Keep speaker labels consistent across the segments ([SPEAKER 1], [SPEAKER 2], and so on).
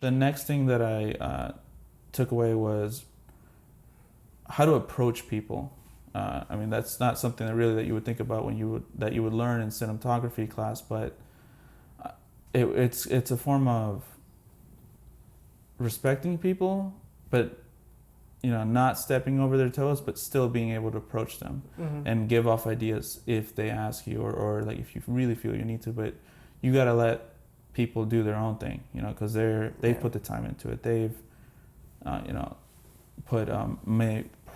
[SPEAKER 1] the next thing that I took away was how to approach people. I mean, that's not something that you would think about when you would learn in cinematography class, but it's a form of respecting people, but not stepping over their toes, but still being able to approach them and give off ideas if they ask you, or like if you really feel you need to. But you got to let people do their own thing, because they've put the time into it. They've put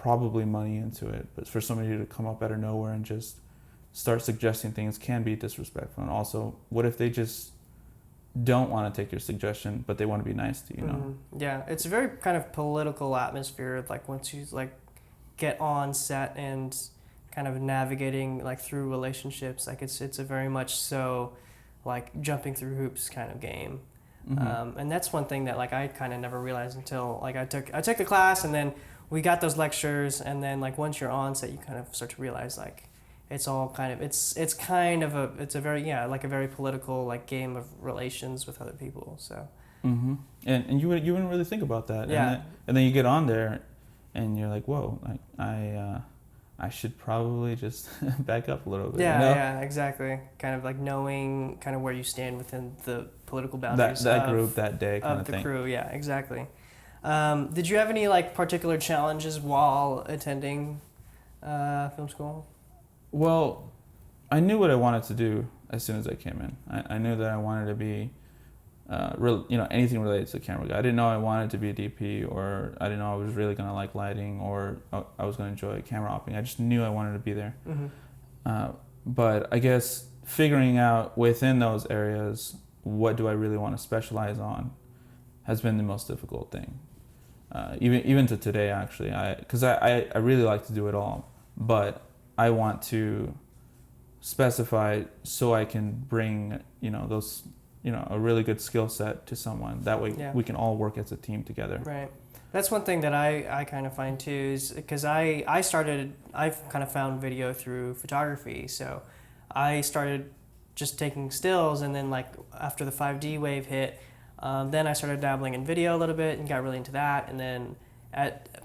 [SPEAKER 1] probably money into it. But for somebody to come up out of nowhere and just start suggesting things can be disrespectful. And also, what if they just don't want to take your suggestion, but they want to be nice to you?
[SPEAKER 2] Yeah, it's a very kind of political atmosphere. Like once you get on set and kind of navigating through relationships, it's a very much so jumping through hoops kind of game. And that's one thing that I kind of never realized until I took the class, and then we got those lectures, and then once you're on set, you kind of start to realize it's all kind of it's a very a very political game of relations with other people. So
[SPEAKER 1] and you wouldn't really think about that. And then you get on there and you're like, whoa, I should probably just back up a little bit.
[SPEAKER 2] Yeah, exactly. Kind of knowing kind of where you stand within the political boundaries
[SPEAKER 1] that group that day kind of
[SPEAKER 2] the
[SPEAKER 1] thing.
[SPEAKER 2] Crew. Yeah, exactly. Did you have any particular challenges while attending film school?
[SPEAKER 1] Well, I knew what I wanted to do as soon as I came in. I knew that I wanted to be, anything related to the camera guy. I didn't know I wanted to be a DP, or I didn't know I was really going to like lighting, or I was going to enjoy camera opping. I just knew I wanted to be there. But I guess figuring out within those areas, what do I really want to specialize on, has been the most difficult thing. Even to today, actually, because I really like to do it all, but I want to specify so I can bring those a really good skill set to someone. That way we can all work as a team together.
[SPEAKER 2] Right. That's one thing that I kind of find too, is because I've kind of found video through photography. So I started just taking stills, and then after the 5D wave hit, then I started dabbling in video a little bit and got really into that. And then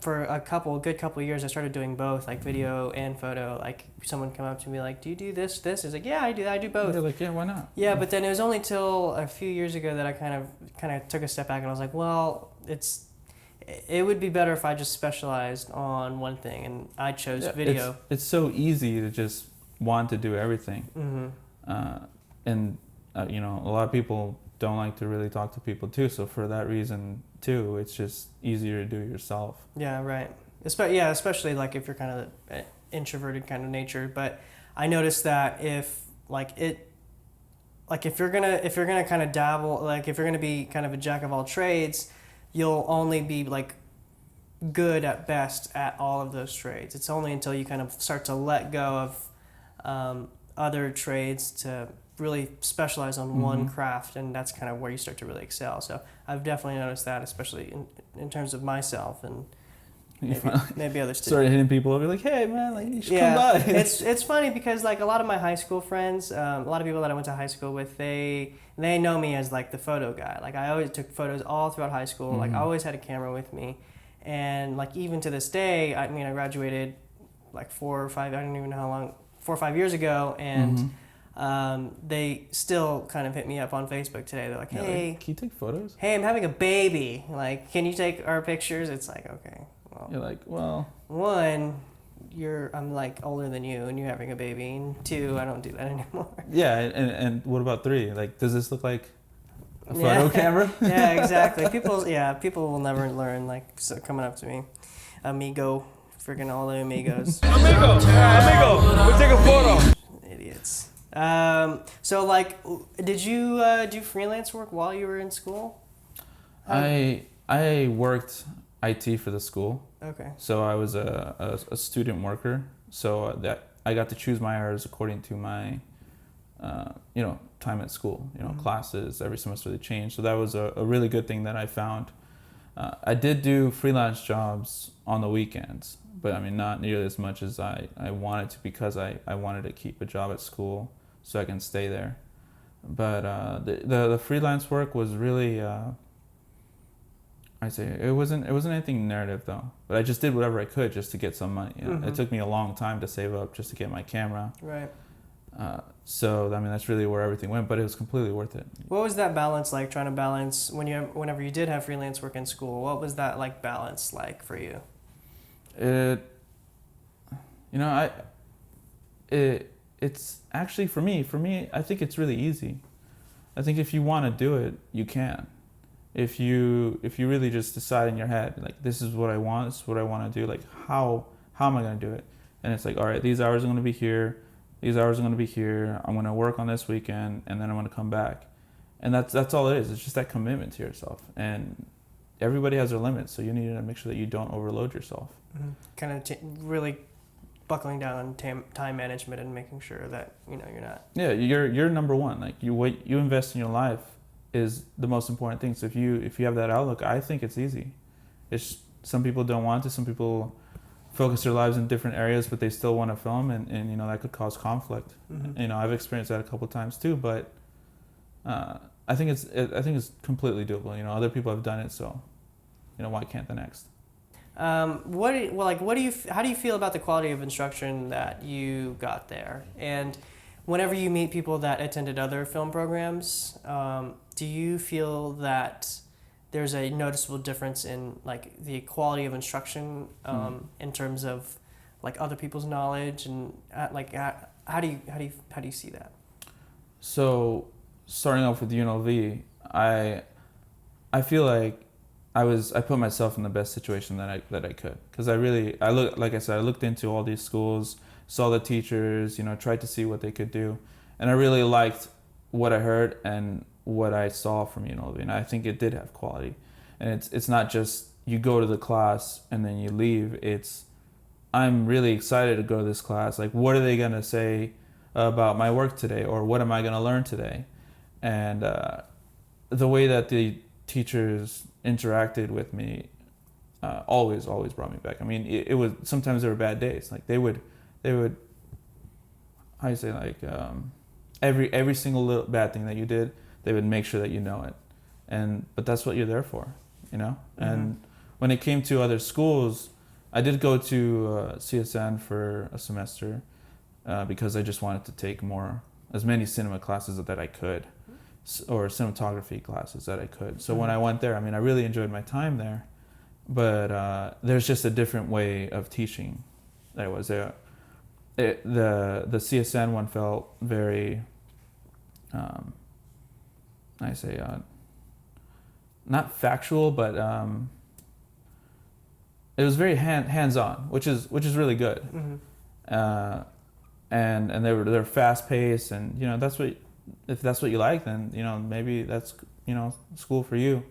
[SPEAKER 2] for a good couple of years, I started doing both, video and photo. Someone come up to me do you do this? It's yeah, I do both.
[SPEAKER 1] They're like, yeah, why not?
[SPEAKER 2] Yeah, but then it was only till a few years ago that I kind of took a step back, and I was like, well, it would be better if I just specialized on one thing, and I chose video.
[SPEAKER 1] It's so easy to just want to do everything. And a lot of people don't like to really talk to people too, so for that reason too, it's just easier to do it yourself.
[SPEAKER 2] Yeah, right. Especially if you're kind of an introverted kind of nature. But I noticed that if you're gonna kind of dabble, if you're gonna be kind of a jack of all trades, you'll only be good at best at all of those trades. It's only until you kind of start to let go of other trades to really specialize on one craft, and that's kind of where you start to really excel. So I've definitely noticed that, especially in terms of myself, and maybe others too.
[SPEAKER 1] Started hitting people up, you're like, hey man, you should come by.
[SPEAKER 2] It's funny because a lot of my high school friends, a lot of people that I went to high school with, they know me as the photo guy. I always took photos all throughout high school. I always had a camera with me, and even to this day, I graduated 4 or 5, I don't even know how long, 4 or 5 years ago, and they still kind of hit me up on Facebook today. They're like, hey,
[SPEAKER 1] can you take photos?
[SPEAKER 2] Hey, I'm having a baby. Can you take our pictures? It's okay. Well,
[SPEAKER 1] you're like, well,
[SPEAKER 2] one, I'm older than you, and you're having a baby. And 2, I don't do that anymore.
[SPEAKER 1] Yeah, and what about 3? Does this look like a photo camera?
[SPEAKER 2] Yeah, exactly. People will never learn. Coming up to me, amigo, freaking all the amigos.
[SPEAKER 3] Amigo, we'll take a photo.
[SPEAKER 2] Idiots. So did you do freelance work while you were in school?
[SPEAKER 1] I worked IT for the school.
[SPEAKER 2] Okay.
[SPEAKER 1] So I was a student worker. So that I got to choose my hours according to my, time at school. Classes every semester they changed. So that was a really good thing that I found. I did do freelance jobs on the weekends, but not nearly as much as I wanted to, because I wanted to keep a job at school so I can stay there. But the freelance work was really I say it wasn't anything narrative though, but I just did whatever I could just to get some money. You know?
[SPEAKER 2] Mm-hmm.
[SPEAKER 1] It took me a long time to save up just to get my camera.
[SPEAKER 2] Right.
[SPEAKER 1] So I mean that's really where everything went, but it was completely worth it.
[SPEAKER 2] What was that balance like? Trying to balance whenever you did have freelance work in school. What was that like balance like for you?
[SPEAKER 1] It's actually for me I think it's really easy. I think if you want to do it, you can. If you really just decide in your head, like this is what I want, this is what I want to do, like how am I going to do it? And it's like, all right, these hours are going to be here, these hours are going to be here, I'm going to work on this weekend, and then I'm going to come back. And that's all it is. It's just that commitment to yourself. And everybody has their limits, so you need to make sure that you don't overload yourself.
[SPEAKER 2] Mm-hmm. Kind of really buckling down on time management and making sure that you're not.
[SPEAKER 1] Yeah, you're number one. Like what you invest in your life is the most important thing. So if you have that outlook, I think it's easy. It's some people don't want to. Some people focus their lives in different areas, but they still want to film, and that could cause conflict.
[SPEAKER 2] Mm-hmm.
[SPEAKER 1] I've experienced that a couple of times too, but I think it's completely doable. Other people have done it, so why can't the next?
[SPEAKER 2] How do you feel about the quality of instruction that you got there? And whenever you meet people that attended other film programs, do you feel that there's a noticeable difference in like the quality of instruction in terms of like other people's knowledge, and how do you see that?
[SPEAKER 1] So starting off with UNLV, I feel like I put myself in the best situation that I could, because I looked into all these schools, saw the teachers, tried to see what they could do, and I really liked what I heard and what I saw from UNLV, and I think it did have quality. And it's not just you go to the class and then you leave. I'm really excited to go to this class. Like, what are they gonna say about my work today, or what am I gonna learn today? And the way that the teachers interacted with me always brought me back. I mean, it was, sometimes there were bad days. Like they would how you say, like every single little bad thing that you did, they would make sure that you know it. But that's what you're there for, Mm-hmm. And when it came to other schools, I did go to CSN for a semester because I just wanted to take as many cinema classes that I could, or cinematography classes that I could. So when I went there, I mean, I really enjoyed my time there, but there's just a different way of teaching that was there. The CSN one felt very, not factual, but it was very hands-on, which is really good.
[SPEAKER 2] Mm-hmm.
[SPEAKER 1] And they're fast-paced, and if that's what you like, then maybe that's school for you,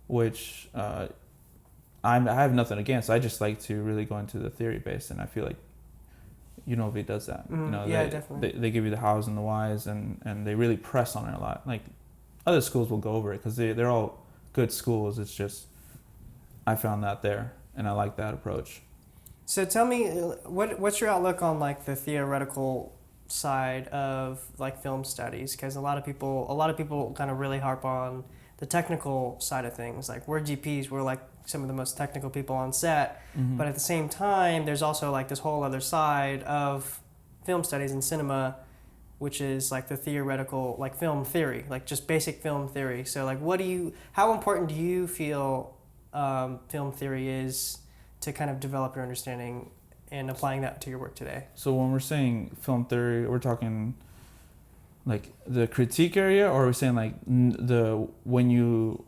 [SPEAKER 1] which I have nothing against. I just like to really go into the theory based, and I feel like UNLV does that.
[SPEAKER 2] Definitely.
[SPEAKER 1] They give you the hows and the whys, and they really press on it a lot. Like other schools will go over it because they're all good schools. It's just I found that there, and I like that approach.
[SPEAKER 2] So tell me, what's your outlook on like the theoretical side of like film studies? Because a lot of people kind of really harp on the technical side of things. Like we're GPs, we're like some of the most technical people on set,
[SPEAKER 1] Mm-hmm.
[SPEAKER 2] but at the same time, there's also like this whole other side of film studies and cinema, which is like the theoretical, like film theory, like just basic film theory. So like, how important do you feel film theory is to kind of develop your understanding and applying that to your work today?
[SPEAKER 1] So when we're saying film theory, we're talking like the critique area, or we're saying like what you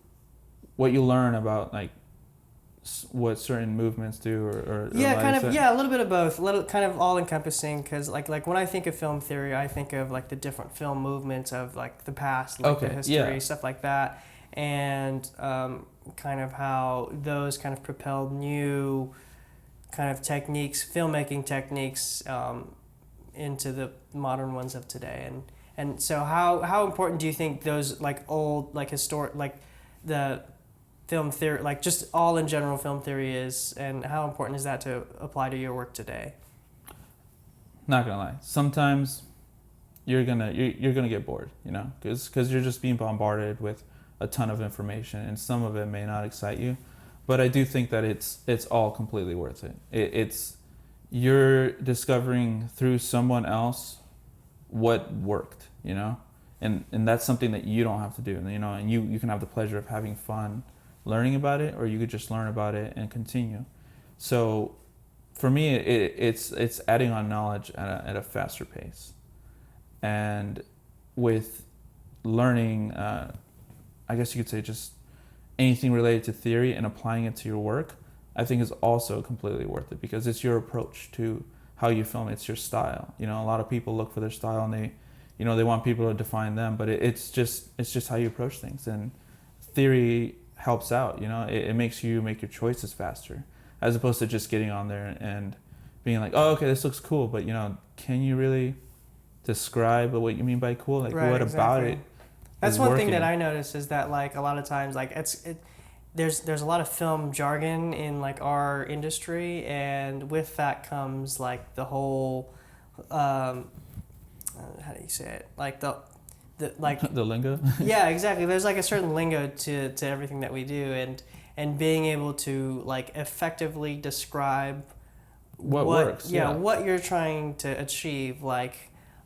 [SPEAKER 1] learn about like what certain movements do, or
[SPEAKER 2] a little bit of both, kind of all encompassing, because like when I think of film theory, I think of like the different film movements of like the past, like the history, stuff like that, and kind of how those kind of propelled new kind of techniques, filmmaking techniques, into the modern ones of today. And so how important do you think those like old, like historic, like the film theory, like just all in general film theory is, and how important is that to apply to your work today?
[SPEAKER 1] Not gonna lie, sometimes you're gonna get bored, because you're just being bombarded with a ton of information, and some of it may not excite you. but I do think that it's all completely worth it. It's you're discovering through someone else what worked, you know, and that's something that you don't have to do, you know, and you can have the pleasure of having fun learning about it, or you could just learn about it and continue. So for me, it's adding on knowledge at a faster pace, and with learning, I guess you could say just anything related to theory and applying it to your work, I think is also completely worth it, because it's your approach to how you film. It's your style. You know, a lot of people look for their style and they want people to define them, but it's just how you approach things. And theory helps out. You know, it makes you make your choices faster, as opposed to just getting on there and being like, oh, okay, this looks cool, but you know, can you really describe what you mean by cool? Like,
[SPEAKER 2] Right,
[SPEAKER 1] what about
[SPEAKER 2] exactly.
[SPEAKER 1] it?
[SPEAKER 2] That's
[SPEAKER 1] is
[SPEAKER 2] one
[SPEAKER 1] working?
[SPEAKER 2] thing that I notice is that like a lot of times like there's a lot of film jargon in like our industry, and with that comes like the whole how do you say it, like the like
[SPEAKER 1] The lingo.
[SPEAKER 2] yeah, exactly, there's like a certain lingo to everything that we do, and being able to like effectively describe
[SPEAKER 1] What works, yeah.
[SPEAKER 2] what you're trying to achieve. Like,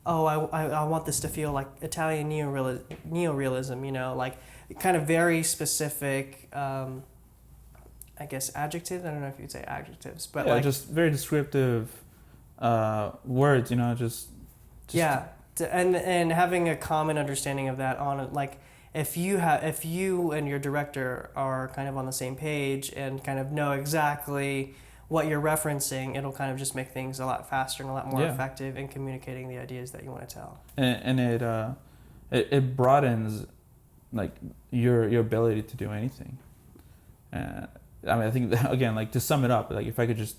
[SPEAKER 2] oh, I want this to feel like Italian neorealism, you know, like kind of very specific, I guess, adjectives. I don't know if you'd say adjectives, but
[SPEAKER 1] Yeah,
[SPEAKER 2] like
[SPEAKER 1] just very descriptive words, you know, just
[SPEAKER 2] yeah, and having a common understanding of that on it, like if you and your director are kind of on the same page and kind of know exactly what you're referencing, it'll kind of just make things a lot faster and a lot more
[SPEAKER 1] Yeah.
[SPEAKER 2] effective in communicating the ideas that you want to tell.
[SPEAKER 1] and it broadens like your ability to do anything. I mean, I think that, again, like to sum it up, like if I could just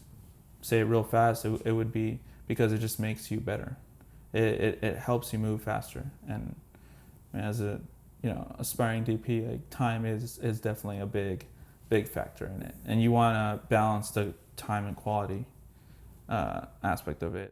[SPEAKER 1] say it real fast, it would be because it just makes you better. It helps you move faster, and as a aspiring DP, like time is definitely a big factor in it, and you want to balance the time and quality aspect of it.